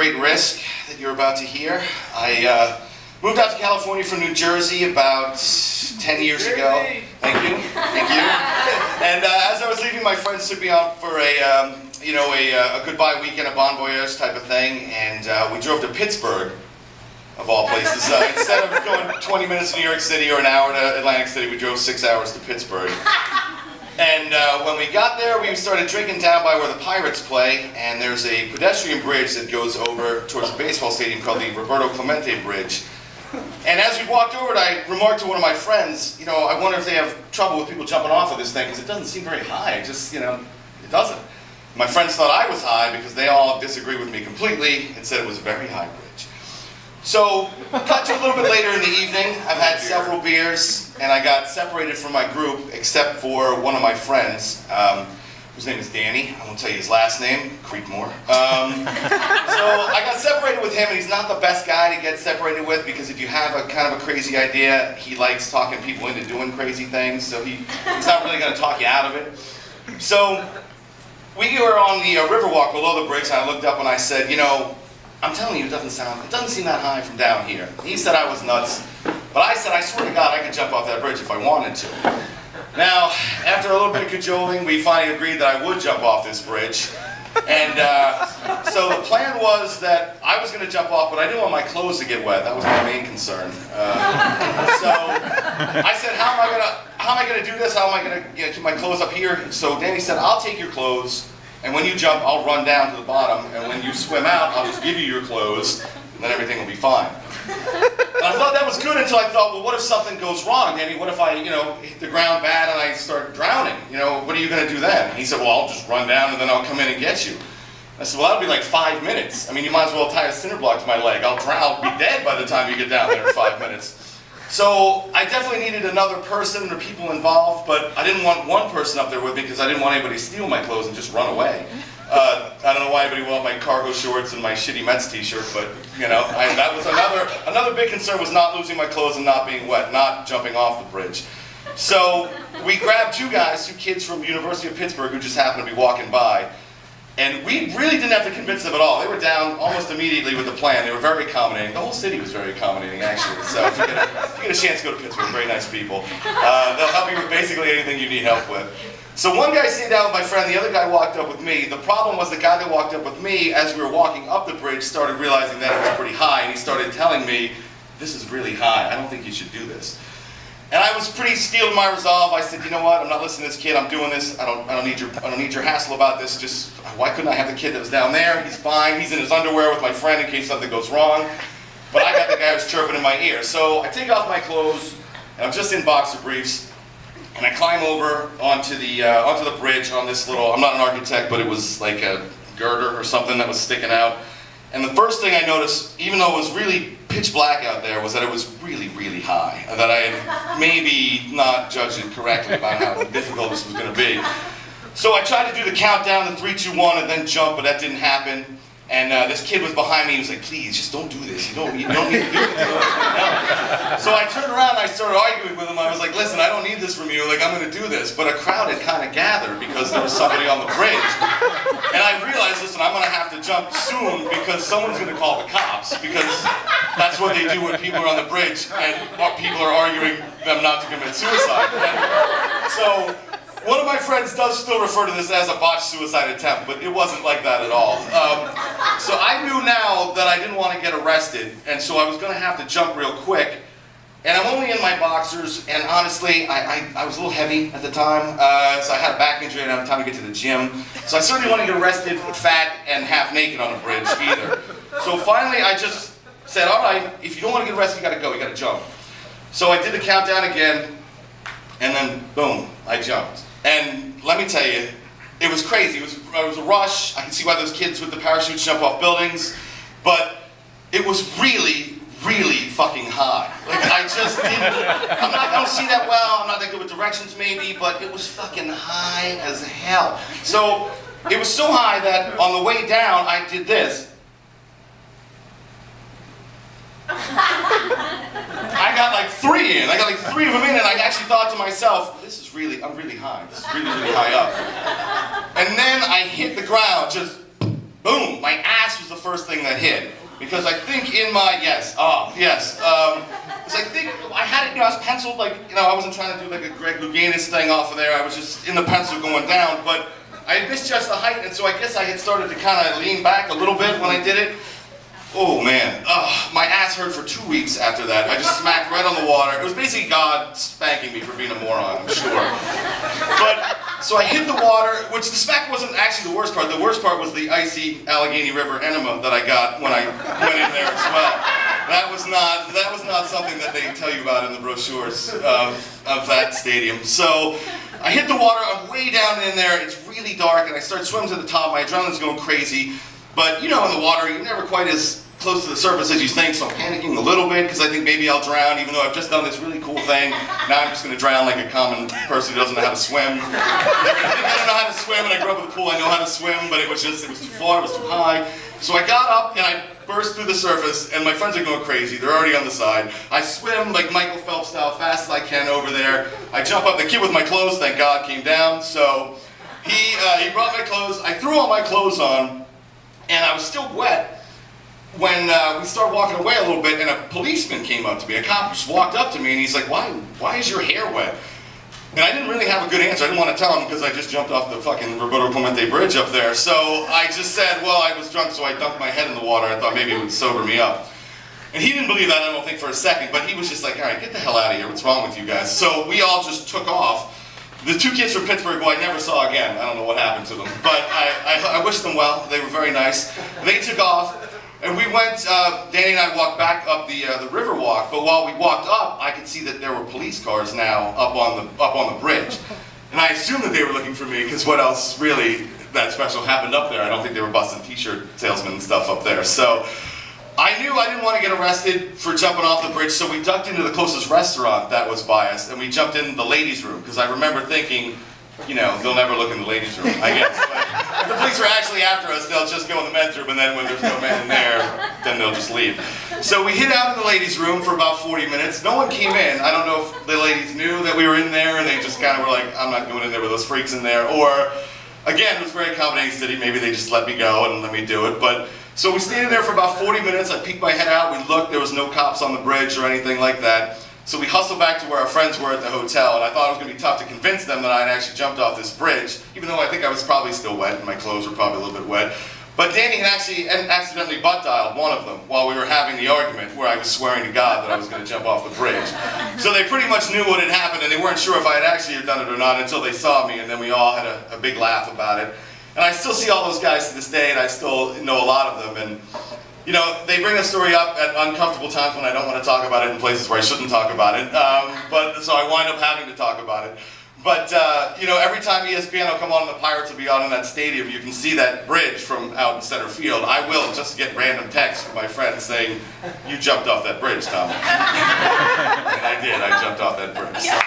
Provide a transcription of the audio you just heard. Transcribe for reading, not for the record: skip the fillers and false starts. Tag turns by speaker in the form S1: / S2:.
S1: great risk that you're about to hear. I moved out to California from New Jersey about 10 years ago. Thank you. And as I was leaving, my friends took me out for a goodbye weekend, a bon voyage type of thing, and we drove to Pittsburgh, of all places. Instead of going 20 minutes to New York City or an hour to Atlantic City, we drove 6 hours to Pittsburgh. And when we got there, we started drinking down by where the Pirates play, and there's a pedestrian bridge that goes over towards the baseball stadium called the Roberto Clemente Bridge. And as we walked over it, I remarked to one of my friends, I wonder if they have trouble with people jumping off of this thing, because it doesn't seem very high. It just, it doesn't. My friends thought I was high because they all disagreed with me completely and said it was a very high bridge. So, cut to a little bit later in the evening. I've had several beers, and I got separated from my group, except for one of my friends, whose name is Danny. I won't tell you his last name, Creekmore. So I got separated with him, and he's not the best guy to get separated with, because if you have a kind of a crazy idea, he likes talking people into doing crazy things, so he's not really going to talk you out of it. So we were on the Riverwalk below the bridge, and I looked up and I said, I'm telling you, it doesn't seem that high from down here. He said I was nuts, but I said, I swear to God, I could jump off that bridge if I wanted to. Now, after a little bit of cajoling, we finally agreed that I would jump off this bridge. And so the plan was that I was going to jump off, but I didn't want my clothes to get wet. That was my main concern. So I said, how am I going to do this? How am I going to keep my clothes up here? So Danny said, I'll take your clothes. And when you jump, I'll run down to the bottom, and when you swim out, I'll just give you your clothes, and then everything will be fine. And I thought that was good until I thought, well, what if something goes wrong, Danny? What if I, hit the ground bad and I start drowning? What are you going to do then? And he said, well, I'll just run down, and then I'll come in and get you. I said, well, that'll be like 5 minutes. I mean, you might as well tie a cinder block to my leg. I'll be dead by the time you get down there in 5 minutes. So I definitely needed another person or people involved, but I didn't want one person up there with me because I didn't want anybody to steal my clothes and just run away. I don't know why anybody wanted my cargo shorts and my shitty Mets t-shirt, but that was another big concern, was not losing my clothes and not being wet, not jumping off the bridge. So we grabbed two kids from the University of Pittsburgh who just happened to be walking by. And we really didn't have to convince them at all. They were down almost immediately with the plan. They were very accommodating. The whole city was very accommodating, actually. So if you get a chance to go to Pittsburgh, very nice people. They'll help you with basically anything you need help with. So one guy stayed down with my friend, the other guy walked up with me. The problem was the guy that walked up with me, as we were walking up the bridge, started realizing that it was pretty high, and he started telling me, this is really high, I don't think you should do this. And I was pretty steeled in my resolve. I said, you know what? I'm not listening to this kid. I'm doing this. I don't need your hassle about this. Just why couldn't I have the kid that was down there? He's fine. He's in his underwear with my friend in case something goes wrong. But I got the guy who's chirping in my ear. So I take off my clothes, and I'm just in boxer briefs, and I climb over onto the bridge on this little. I'm not an architect, but it was like a girder or something that was sticking out. And the first thing I noticed, even though it was really pitch black out there, was that it was really, really high. And that I had maybe not judged it correctly about how difficult this was going to be. So I tried to do the countdown, the 3, 2, 1, and then jump, but that didn't happen. And this kid was behind me. He was like, please, just don't do this. You don't need to do it. So I turned around and I started arguing with him. I was like, listen, I don't need this from you. Like, I'm going to do this. But a crowd had kind of gathered because there was somebody on the bridge. And I realized, listen, I'm going to have to jump soon because someone's going to call the cops. Because that's what they do when people are on the bridge and people are arguing them not to commit suicide. And so one of my friends does still refer to this as a botched suicide attempt, but it wasn't like that at all. So I knew now that I didn't want to get arrested, and so I was going to have to jump real quick. And I'm only in my boxers, and honestly, I was a little heavy at the time, so I had a back injury and I didn't have time to get to the gym. So I certainly didn't want to get arrested fat and half naked on a bridge either. So finally I just said, all right, if you don't want to get arrested, you got to go, you got to jump. So I did the countdown again, and then boom, I jumped. And let me tell you, it was crazy. It was a rush. I can see why those kids with the parachutes jump off buildings, but it was really, really fucking high. Like, I just didn't, I don't see that well, I'm not that good with directions maybe, but it was fucking high as hell. So it was so high that on the way down, I did this. I got like 3 in. I got like 3 of them in, and I actually thought to myself, I'm really high. This is really, really high up. And then I hit the ground, just boom, my ass was the first thing that hit. Because I think in my, because I think I had it, I was penciled like, I wasn't trying to do like a Greg Louganis thing off of there, I was just in the pencil going down, but I had misjudged the height, and so I guess I had started to kind of lean back a little bit when I did it. Oh man, my ass hurt for 2 weeks after that. I just smacked right on the water. It was basically God spanking me for being a moron, I'm sure. But, so I hit the water, which the smack wasn't actually the worst part. The worst part was the icy Allegheny River enema that I got when I went in there as well. That was not something that they tell you about in the brochures of that stadium. So I hit the water, I'm way down in there, it's really dark, and I start swimming to the top, my adrenaline's going crazy. But in the water, you're never quite as close to the surface as you think, so I'm panicking a little bit because I think maybe I'll drown, even though I've just done this really cool thing. Now I'm just going to drown like a common person who doesn't know how to swim. They're going to think I don't know how to swim, and I grew up in the pool, I know how to swim, but it was too far, it was too high. So I got up and I burst through the surface, and my friends are going crazy. They're already on the side. I swim like Michael Phelps style, fast as I can over there. I jump up. The kid with my clothes, thank God, came down. So he brought my clothes. I threw all my clothes on, and I was still wet when we started walking away a little bit, and a policeman came up to me. A cop just walked up to me, and he's like, why is your hair wet? And I didn't really have a good answer. I didn't want to tell him because I just jumped off the fucking Roberto Clemente Bridge up there. So I just said, well, I was drunk, so I dunked my head in the water. I thought maybe it would sober me up. And he didn't believe that, I don't think, for a second, but he was just like, all right, get the hell out of here. What's wrong with you guys? So we all just took off. The two kids from Pittsburgh, who I never saw again, I don't know what happened to them, but I wish them well. They were very nice. They took off, and we went, Danny and I walked back up the river walk, but while we walked up, I could see that there were police cars now up on the bridge. And I assumed that they were looking for me, because what else really that special happened up there? I don't think they were busting t-shirt salesmen and stuff up there. So I knew I didn't want to get arrested for jumping off the bridge, so we ducked into the closest restaurant that was by us, and we jumped in the ladies' room, because I remember thinking, they'll never look in the ladies' room, I guess. But if the police are actually after us, they'll just go in the men's room, and then when there's no men in there, then they'll just leave. So we hid out in the ladies' room for about 40 minutes. No one came in. I don't know if the ladies knew that we were in there, and they just kind of were like, I'm not going in there with those freaks in there. Or, again, it was a very accommodating city. Maybe they just let me go and let me do it. But so we stayed in there for about 40 minutes. I peeked my head out. We looked. There was no cops on the bridge or anything like that. So we hustled back to where our friends were at the hotel, and I thought it was going to be tough to convince them that I had actually jumped off this bridge, even though I think I was probably still wet, and my clothes were probably a little bit wet. But Danny had actually accidentally butt-dialed one of them while we were having the argument where I was swearing to God that I was going to jump off the bridge. So they pretty much knew what had happened, and they weren't sure if I had actually done it or not until they saw me, and then we all had a big laugh about it. And I still see all those guys to this day, and I still know a lot of them. And they bring the story up at uncomfortable times when I don't want to talk about it in places where I shouldn't talk about it. So I wind up having to talk about it. But, every time ESPN will come on and the Pirates will be out in that stadium, you can see that bridge from out in center field. I will just get random texts from my friends saying, you jumped off that bridge, Tom. And I did. I jumped off that bridge. So.